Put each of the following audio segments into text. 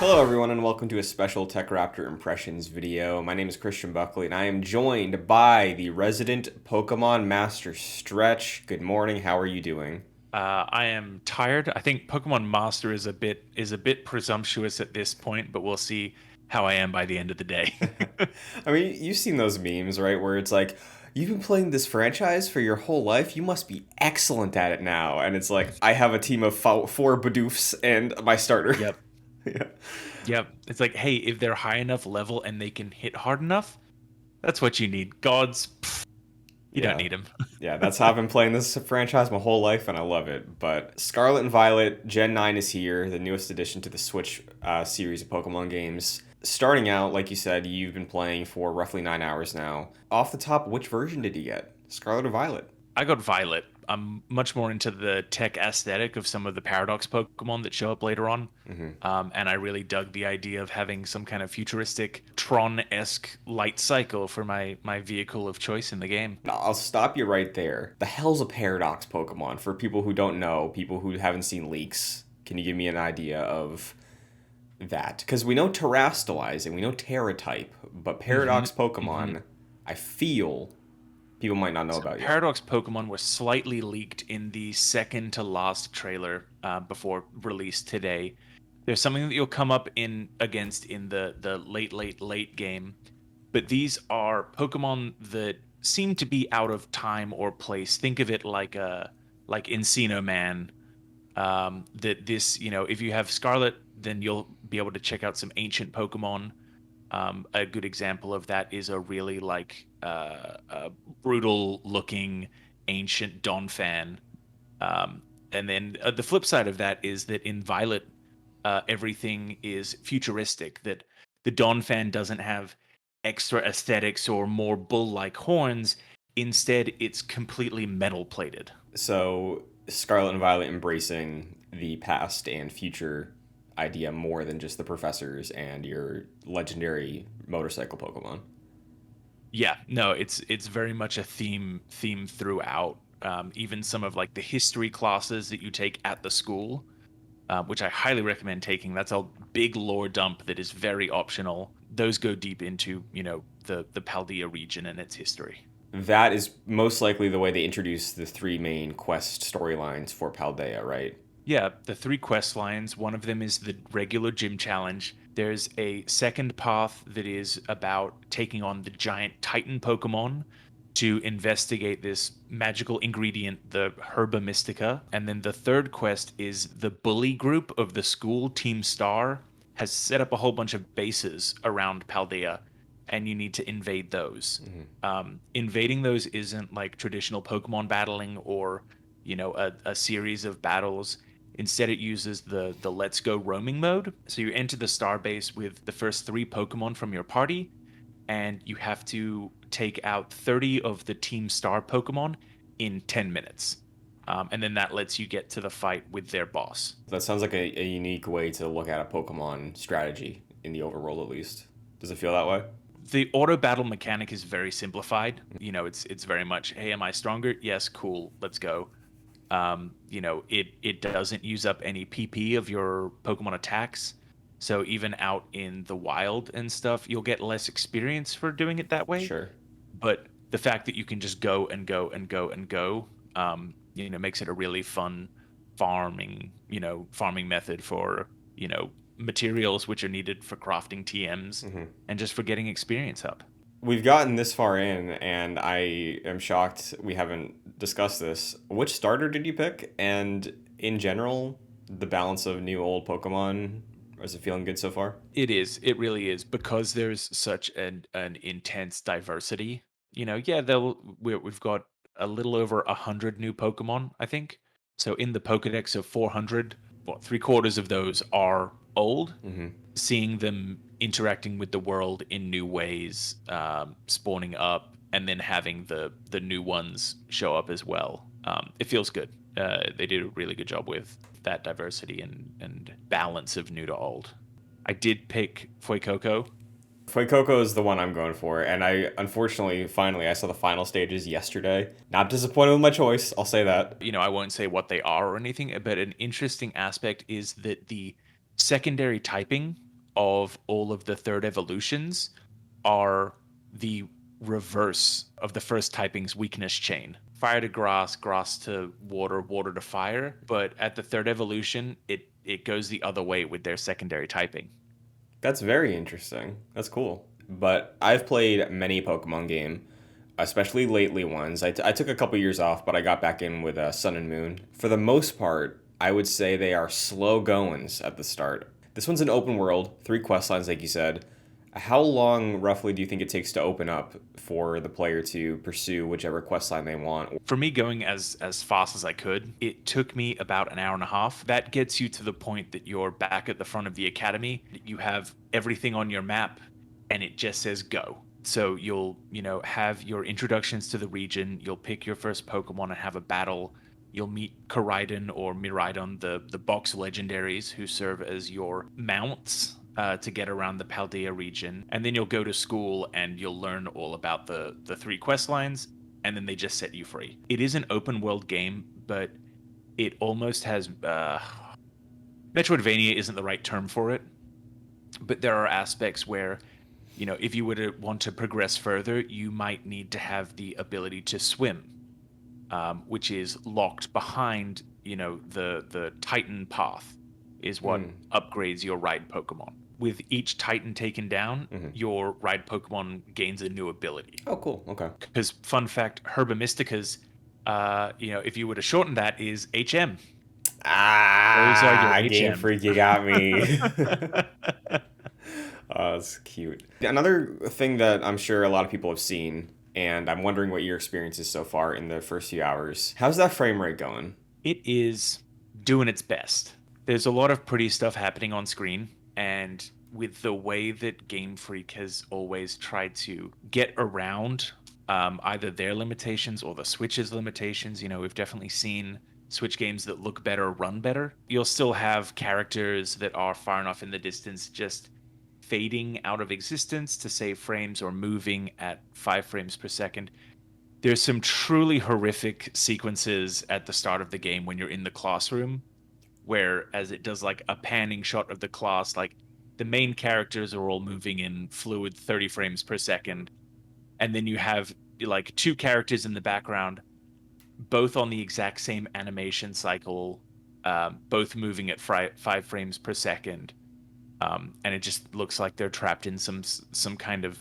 Hello everyone and welcome to a special TechRaptor Impressions video. My name is Christian Buckley and I am joined by the resident Pokemon Master Stretch. Good morning, how are you doing? I am tired. I think Pokemon Master is a bit presumptuous at this point, but we'll see how I am by the end of the day. I mean, you've seen those memes, right, where it's like, you've been playing this franchise for your whole life, you must be excellent at it now. And it's like, I have a team of four Bidoofs and my starter. Yep. Yeah. Yep. It's like, hey, if they're high enough level and they can hit hard enough, that's what you need. Gods, you don't Yeah. need them. Yeah, that's how I've been playing this franchise my whole life, and I love it. But Scarlet and Violet Gen 9 is here, the newest addition to the Switch series of Pokemon games. Starting out, like you said, you've been playing for roughly 9 hours now. Off the top, which version did you get? Scarlet or Violet? I got Violet. I'm much more into the tech aesthetic of some of the Paradox Pokemon that show up later on. Hmm. And I really dug the idea of having some kind of futuristic Tron-esque light cycle for my vehicle of choice in the game. I'll stop you right there. The hell's a Paradox Pokemon? For people who don't know, people who haven't seen leaks, can you give me an idea of that? Because we know Terrastalize and we know Terra type, but hmm Paradox hmm Pokemon, I feel people might not know So about yet. Paradox Pokemon were slightly leaked in the second to last trailer before release today. There's something that you'll come up in against in the late game, but these are Pokemon that seem to be out of time or place. Think of it like Encino Man. That this, if you have Scarlet, then you'll be able to check out some ancient Pokemon. A good example of that is a really brutal looking ancient Donphan. And then the flip side of that is that in Violet, everything is futuristic. That the Donphan doesn't have extra aesthetics or more bull-like horns. Instead, it's completely metal plated. So Scarlet and Violet embracing the past and future idea more than just the professors and your legendary motorcycle Pokemon. Yeah, no, it's very much a theme throughout. Even some of like the history classes that you take at the school, which I highly recommend taking. That's a big lore dump that is very optional. Those go deep into the Paldea region and its history. That is most likely the way they introduce the three main quest storylines for Paldea, right? Yeah, the three quest lines. One of them is the regular gym challenge. There's a second path that is about taking on the giant Titan Pokemon to investigate this magical ingredient, the Herba Mystica. And then the third quest is the bully group of the school, Team Star, has set up a whole bunch of bases around Paldea, and you need to invade those. Mhm. Invading those isn't like traditional Pokemon battling or, a series of battles. Instead, it uses the Let's Go roaming mode. So you enter the star base with the first three Pokemon from your party, and you have to take out 30 of the Team Star Pokemon in 10 minutes. And then that lets you get to the fight with their boss. That sounds like a unique way to look at a Pokemon strategy in the overworld, at least. Does it feel that way? The auto battle mechanic is very simplified. It's very much, hey, am I stronger? Yes, cool, let's go. It doesn't use up any PP of your Pokemon attacks. So even out in the wild and stuff, you'll get less experience for doing it that way. Sure. But the fact that you can just go and go and go and go, makes it a really fun farming method for, materials which are needed for crafting TMs Hmm. and just for getting experience up. We've gotten this far in, and I am shocked we haven't discussed this. Which starter did you pick? And in general, the balance of new old Pokemon, is it feeling good so far? It is. It really is because there's such an intense diversity. Yeah, we've got a little over 100 new Pokemon, I think. So in the Pokedex of 400, what, three-quarters of those are old. Hmm. Seeing them interacting with the world in new ways, spawning up, and then having the new ones show up as well. It feels good. They did a really good job with that diversity and balance of new to old. I did pick Fuecoco. Fuecoco is the one I'm going for, and I unfortunately finally I saw the final stages yesterday. Not disappointed with my choice, I'll say that. I won't say what they are or anything, but an interesting aspect is that the secondary typing of all of the third evolutions are the reverse of the first typing's weakness chain. Fire to grass, grass to water, water to fire. But at the third evolution, it goes the other way with their secondary typing. That's very interesting. That's cool. But I've played many Pokemon game, especially lately ones. I took a couple years off, but I got back in with Sun and Moon. For the most part, I would say they are slow goings at the start. This one's an open world, 3 quest lines, like you said. How long roughly do you think it takes to open up for the player to pursue whichever quest line they want? For me, going as fast as I could, it took me about an hour and a half. That gets you to the point that you're back at the front of the academy. You have everything on your map, and it just says go. So you'll, have your introductions to the region. You'll pick your first Pokemon and have a battle. You'll meet Koraidon or Miraidon, the box legendaries who serve as your mounts to get around the Paldea region. And then you'll go to school and you'll learn all about the 3 quest lines, and then they just set you free. It is an open world game, but it almost has... Metroidvania isn't the right term for it, but there are aspects where, if you were to want to progress further, you might need to have the ability to swim, which is locked behind, the Titan path is what upgrades your ride Pokemon. With each Titan taken down, your ride Pokemon gains a new ability. Oh, cool. Okay. Because, fun fact, Herbamysticas, if you were to shorten that, is HM. Those are your Game Freak, you got me. Oh, that's cute. Another thing that I'm sure a lot of people have seen, and I'm wondering what your experience is so far in the first few hours. How's that frame rate going? It is doing its best. There's a lot of pretty stuff happening on screen, and with the way that Game Freak has always tried to get around either their limitations or the Switch's limitations, we've definitely seen Switch games that look better run better. You'll still have characters that are far enough in the distance just fading out of existence to save frames or moving at 5 frames per second. There's some truly horrific sequences at the start of the game when you're in the classroom, where as it does like a panning shot of the class, like the main characters are all moving in fluid 30 frames per second. And then you have like 2 characters in the background, both on the exact same animation cycle, both moving at 5 frames per second. And it just looks like they're trapped in some kind of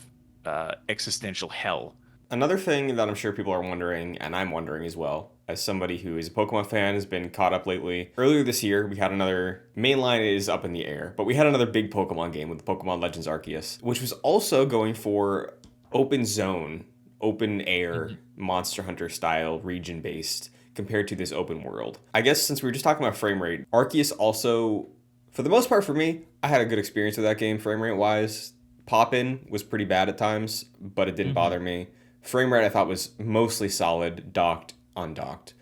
existential hell. Another thing that I'm sure people are wondering, and I'm wondering as well, as somebody who is a Pokemon fan, has been caught up lately. Earlier this year, we had another... Mainline is up in the air, but we had another big Pokemon game with Pokemon Legends Arceus, which was also going for open zone, open air, Monster Hunter style, region-based, compared to this open world. I guess since we were just talking about frame rate, Arceus also... For the most part, for me, I had a good experience with that game, frame rate wise. Pop-in was pretty bad at times, but it didn't bother me. Frame rate I thought was mostly solid, docked, undocked.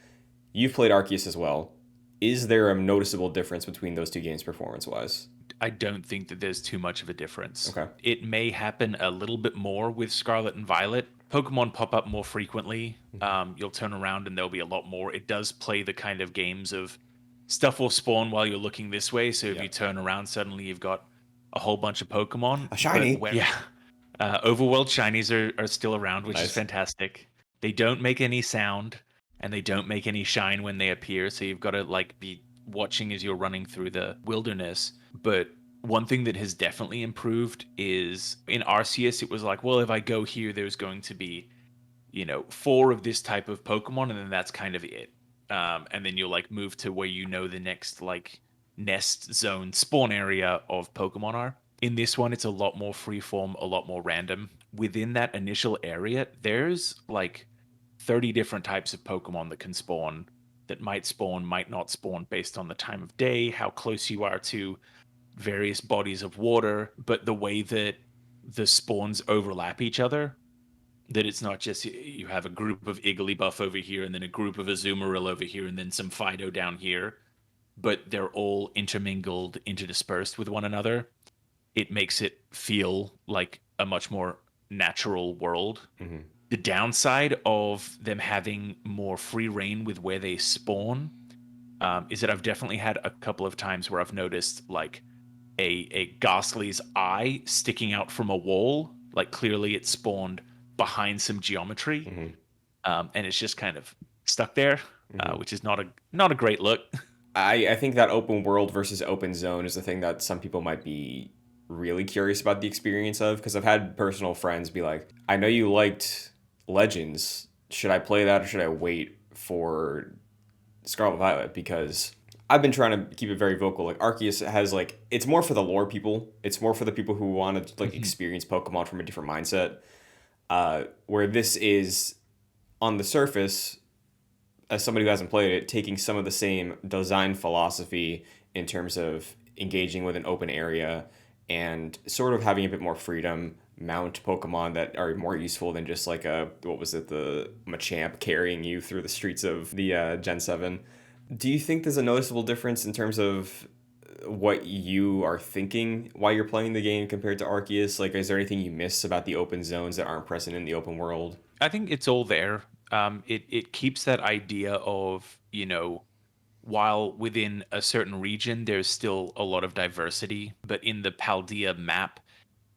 You've played Arceus as well. Is there a noticeable difference between those 2 games performance-wise? I don't think that there's too much of a difference. Okay. It may happen a little bit more with Scarlet and Violet. Pokemon pop up more frequently. You'll turn around and there'll be a lot more. It does play the kind of games of stuff will spawn while you're looking this way. So if you turn around, suddenly you've got a whole bunch of Pokemon. A shiny. Overworld shinies are still around, which is fantastic. They don't make any sound and they don't make any shine when they appear. So you've got to like be watching as you're running through the wilderness. But one thing that has definitely improved is in Arceus, it was like, well, if I go here, there's going to be, 4 of this type of Pokemon, and then that's kind of it. And then you'll like move to where the next like nest zone spawn area of Pokemon are. In this one, it's a lot more freeform, a lot more random. Within that initial area, there's like 30 different types of Pokemon that can spawn, that might spawn, might not spawn based on the time of day, how close you are to various bodies of water. But the way that the spawns overlap each other, that it's not just you have a group of Igglybuff over here and then a group of Azumarill over here and then some Fido down here, but they're all intermingled, interdispersed with one another. It makes it feel like a much more natural world. The downside of them having more free reign with where they spawn is that I've definitely had a couple of times where I've noticed like a Ghastly's eye sticking out from a wall. Like clearly it spawned behind some geometry, Hmm. and it's just kind of stuck there, Hmm. which is not a great look. I think that open world versus open zone is the thing that some people might be really curious about the experience of, because I've had personal friends be like, I know you liked Legends. Should I play that or should I wait for Scarlet Violet? Because I've been trying to keep it very vocal. Like Arceus has like it's more for the lore people. It's more for the people who want to like Mhm. experience Pokemon from a different mindset. Where this is on the surface, as somebody who hasn't played it, taking some of the same design philosophy in terms of engaging with an open area and sort of having a bit more freedom, mount Pokemon that are more useful than just like a what was it, the Machamp carrying you through the streets of the Gen 7. Do you think there's a noticeable difference in terms of what you are thinking while you're playing the game compared to Arceus? Like, is there anything you miss about the open zones that aren't present in the open world? I think it's all there. It keeps that idea of, while within a certain region there's still a lot of diversity, but in the Paldea map,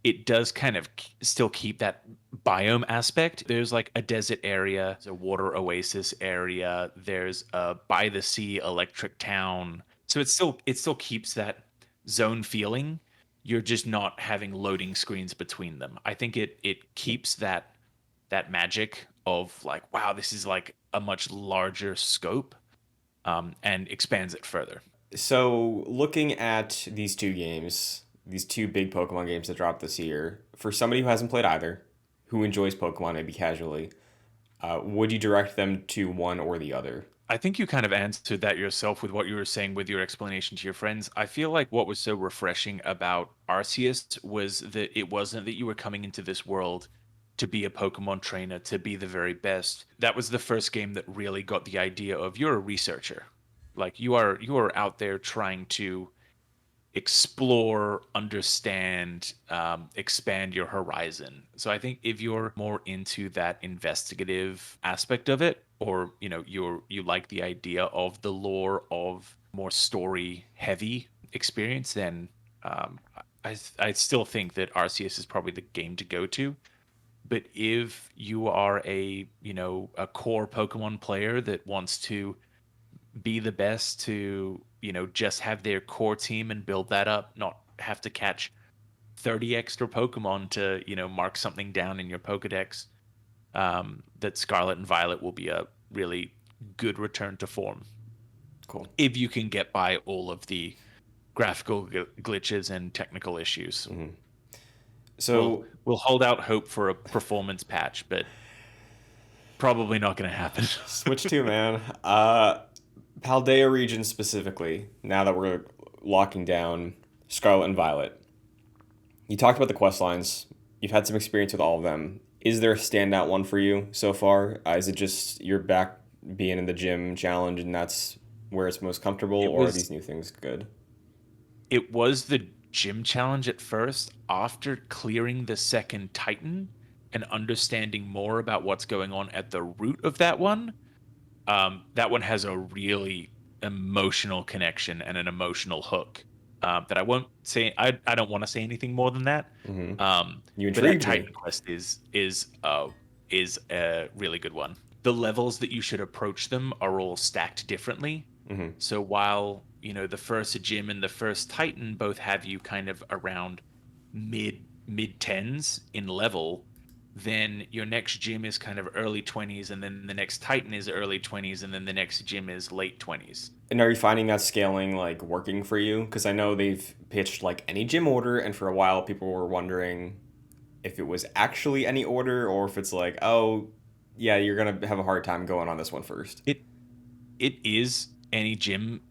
it does kind of still keep that biome aspect. There's like a desert area, there's a water oasis area, there's a by the sea electric town. So it still keeps that zone feeling. You're just not having loading screens between them. I think it keeps that magic of like, wow, this is like a much larger scope, and expands it further. So, looking at these two games, these two big Pokemon games that dropped this year, for somebody who hasn't played either, who enjoys Pokemon maybe casually, would you direct them to one or the other? I think you kind of answered that yourself with what you were saying with your explanation to your friends. I feel like what was so refreshing about Arceus was that it wasn't that you were coming into this world to be a Pokemon trainer, to be the very best. That was the first game that really got the idea of you're a researcher. Like you are out there trying to explore, understand, expand your horizon. So I think if you're more into that investigative aspect of it, or you like the idea of the lore of more story heavy experience, then I still think that Arceus is probably the game to go to. But if you are a core Pokemon player that wants to be the best, to just have their core team and build that up, not have to catch 30 extra Pokemon to mark something down in your Pokedex, that Scarlet and Violet will be a really good return to form Cool. if you can get by all of the graphical glitches and technical issues. Hmm. we'll So, we'll hold out hope for a performance patch, but probably not going to happen. Switch 2, man. Paldea region specifically, now that we're locking down Scarlet and Violet. You talked about the quest lines. You've had some experience with all of them. Is there a standout one for you so far? Is it just you're back being in the gym challenge and that's where it's most comfortable, it or are was these new things good? It was the gym challenge at first. After clearing the second Titan and understanding more about what's going on at the root of that one has a really emotional connection and an emotional hook, that I won't say. I don't want to say anything more than that. Hmm. You But that intrigued me. Titan quest is a really good one. The levels that you should approach them are all stacked differently. Hmm. So while, the first gym and the first Titan both have you kind of around mid tens in level, then your next gym is kind of early 20s, and then the next Titan is early 20s, and then the next gym is late 20s. And are you finding that scaling like working for you? Because I know they've pitched like any gym order, and for a while people were wondering if it was actually any order or if it's like, oh, yeah, you're gonna have a hard time going on this one first. It it is any gym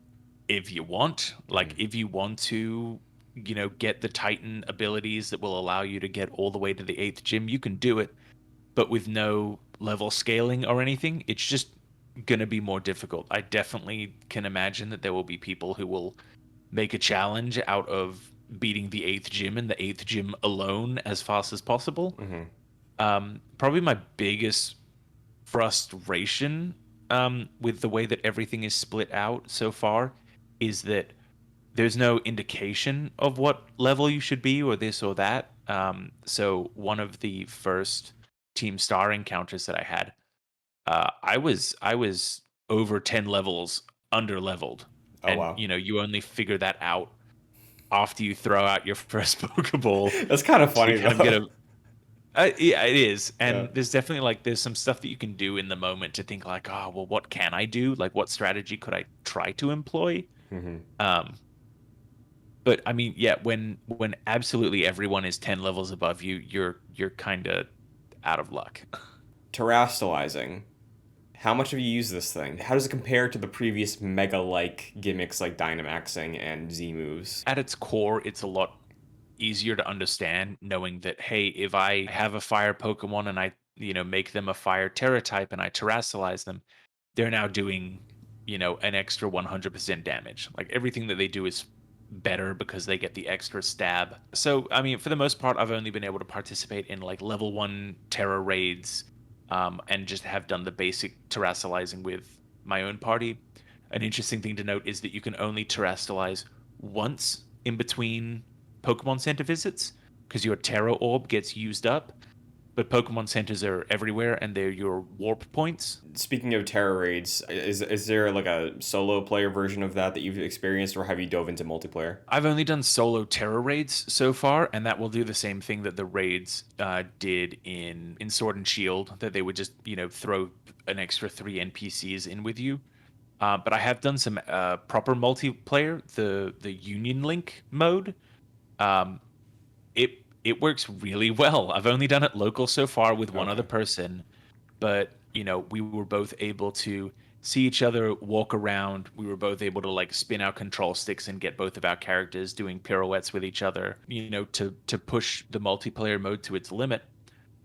if you want. Like Hmm. if you want to, get the Titan abilities that will allow you to get all the way to the eighth gym, you can do it, but with no level scaling or anything, it's just gonna be more difficult. I definitely can imagine that there will be people who will make a challenge out of beating the eighth gym and the eighth gym alone as fast as possible. Hmm. Probably my biggest frustration, with the way that everything is split out so far, is that there's no indication of what level you should be or this or that. So one of the first Team Star encounters that I had, I was over 10 levels under leveled, Oh and wow. you only figure that out after you throw out your first Pokeball That's kind of to funny kind of get though. a. Yeah, it is, Yeah. and there's definitely like there's some stuff that you can do in the moment to think like, oh well, what can I do? Like, what strategy could I try to employ? Hmm. Um, but I mean, yeah, when absolutely everyone is 10 levels above you, you're kind of out of luck. Terastallizing. How much have you used this thing? How does it compare to the previous mega-like gimmicks like Dynamaxing and Z moves? At its core, it's a lot easier to understand knowing that, hey, if I have a fire Pokemon and I, make them a fire Terra type and I terastallize them, they're now doing, an extra 100% damage. Like everything that they do is better because they get the extra stab. So, I mean, for the most part, I've only been able to participate in like level 1 Terra raids, and just have done the basic terastallizing with my own party. An interesting thing to note is that you can only terastallize once in between Pokemon Center visits because your Terra Orb gets used up. But Pokemon Centers are everywhere and they're your warp points. Speaking of Terra raids, is there like a solo player version of that that you've experienced, or have you dove into multiplayer? I've only done solo Terra raids so far, and that will do the same thing that the raids did in Sword and Shield, that they would just throw an extra 3 NPCs in with you. But I have done some proper multiplayer, the Union Link mode. Um, it works really well. I've only done it local so far with one other Okay. person, but we were both able to see each other walk around. We were both able to like spin our control sticks and get both of our characters doing pirouettes with each other, to push the multiplayer mode to its limit.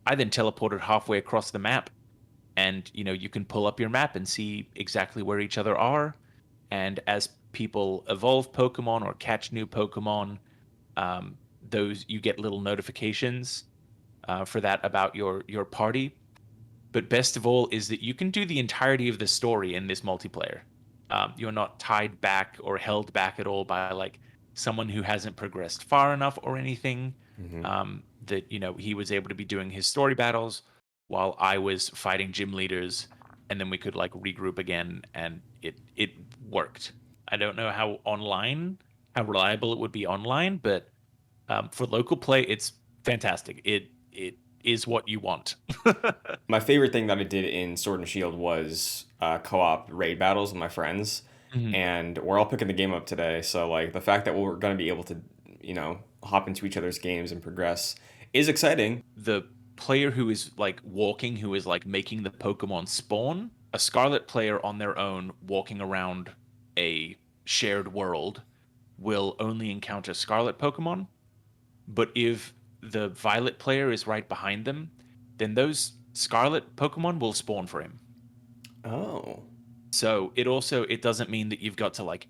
I then teleported halfway across the map, and you can pull up your map and see exactly where each other are. And as people evolve Pokemon or catch new Pokemon, um, those you get little notifications for that about your party. But best of all is that you can do the entirety of the story in this multiplayer. You're not tied back or held back at all by like someone who hasn't progressed far enough or anything. Hmm. That he was able to be doing his story battles while I was fighting gym leaders, and then we could like regroup again, and it worked. I don't know how reliable it would be online, but for local play, it's fantastic. It is what you want. My favorite thing that I did in Sword and Shield was co-op raid battles with my friends, Mhm. and we're all picking the game up today. So like the fact that we're going to be able to, hop into each other's games and progress is exciting. The player who is like walking, who is like making the Pokemon spawn, a Scarlet player on their own walking around a shared world will only encounter Scarlet Pokemon. But if the Violet player is right behind them, then those Scarlet Pokemon will spawn for him. Oh, So it doesn't mean that you've got to like,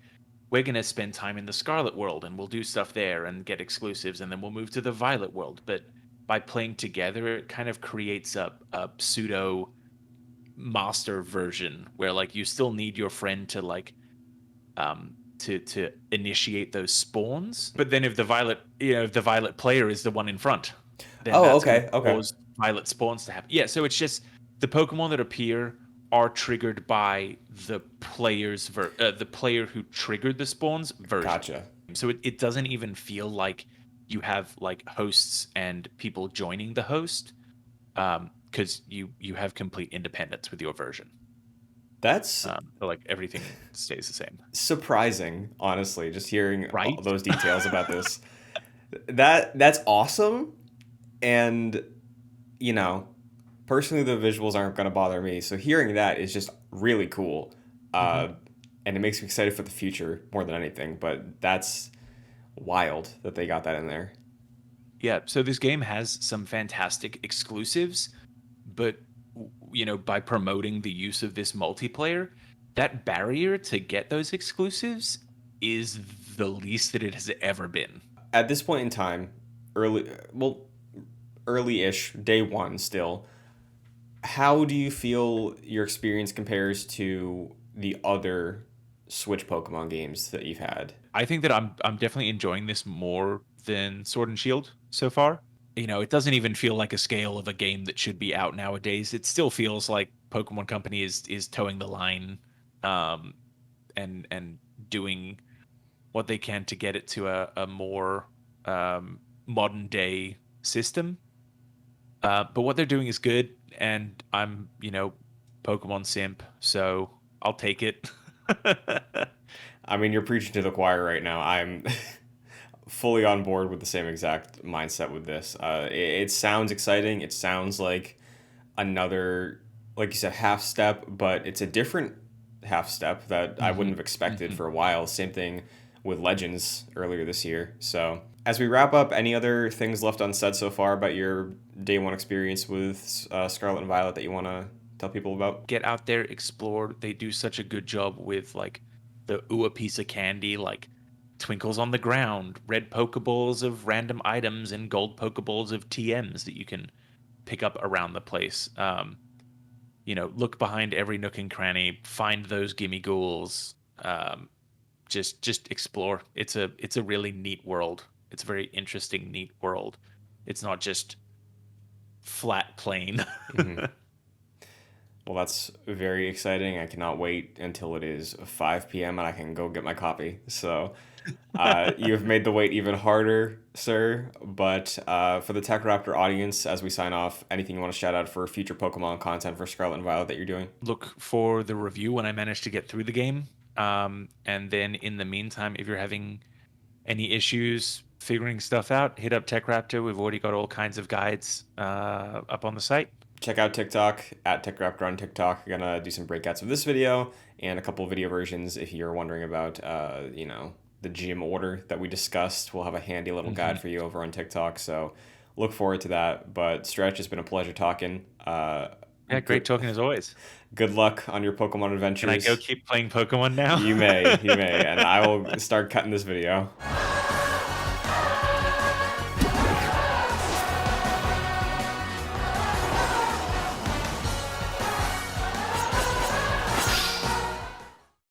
we're gonna spend time in the Scarlet world and we'll do stuff there and get exclusives and then we'll move to the Violet world. But by playing together, it kind of creates a pseudo master version where like you still need your friend to like to initiate those spawns. But then if the Violet player is the one in front, then oh, that's going to okay, okay, cause Violet spawns to happen. Yeah, so it's just the Pokemon that appear are triggered by the player who triggered the spawns version. gotcha. So it doesn't even feel like you have like hosts and people joining the host, because you have complete independence with your version. That's So like everything stays the same, surprising, honestly, just hearing all right? those details about this. That's awesome, and you know, personally, the visuals aren't going to bother me. So hearing that is just really cool, Hmm. uh, and it makes me excited for the future more than anything. But that's wild that they got that in there. Yeah, so this game has some fantastic exclusives, but by promoting the use of this multiplayer, that barrier to get those exclusives is the least that it has ever been. At this point in time, early, well, early-ish, day one still. How do you feel your experience compares to the other Switch Pokemon games that you've had? I think that I'm definitely enjoying this more than Sword and Shield so far. It doesn't even feel like a scale of a game that should be out nowadays. It still feels like Pokemon Company is towing the line, um, and doing what they can to get it to a more modern day system. But what they're doing is good, and I'm Pokemon simp, so I'll take it. I mean, you're preaching to the choir right now. I'm fully on board with the same exact mindset with this. It sounds exciting. It sounds like another, like you said, half step, but it's a different half step that I wouldn't Hmm. have expected Hmm. for a while. Same thing with Legends earlier this year. So, as we wrap up, any other things left unsaid so far about your day one experience with Scarlet and Violet that you want to tell people about? Get out there, explore. They do such a good job with like the ooh a piece of candy, like twinkles on the ground, red Pokeballs of random items, and gold Pokeballs of TMs that you can pick up around the place. Look behind every nook and cranny, find those gimme ghouls. Just explore. It's a really neat world. It's a very interesting, neat world. It's not just flat plain. Hmm. Well, that's very exciting. I cannot wait until it is 5 p.m. and I can go get my copy. So, you've made the wait even harder, sir. But for the TechRaptor audience, as we sign off, anything you want to shout out for future Pokemon content for Scarlet and Violet that you're doing? Look for the review when I manage to get through the game. And then in the meantime, if you're having any issues figuring stuff out, hit up TechRaptor. We've already got all kinds of guides up on the site. Check out TikTok at TechRaptor on TikTok. We're gonna do some breakouts of this video and a couple of video versions if you're wondering about, the gym order that we discussed. We'll have a handy little Hmm. guide for you over on TikTok. So look forward to that. But Stretch, it's been a pleasure talking. Yeah, great Good, talking as always. good luck on your Pokemon Can I go adventures. keep playing Pokemon now? You may, and I will start cutting this video.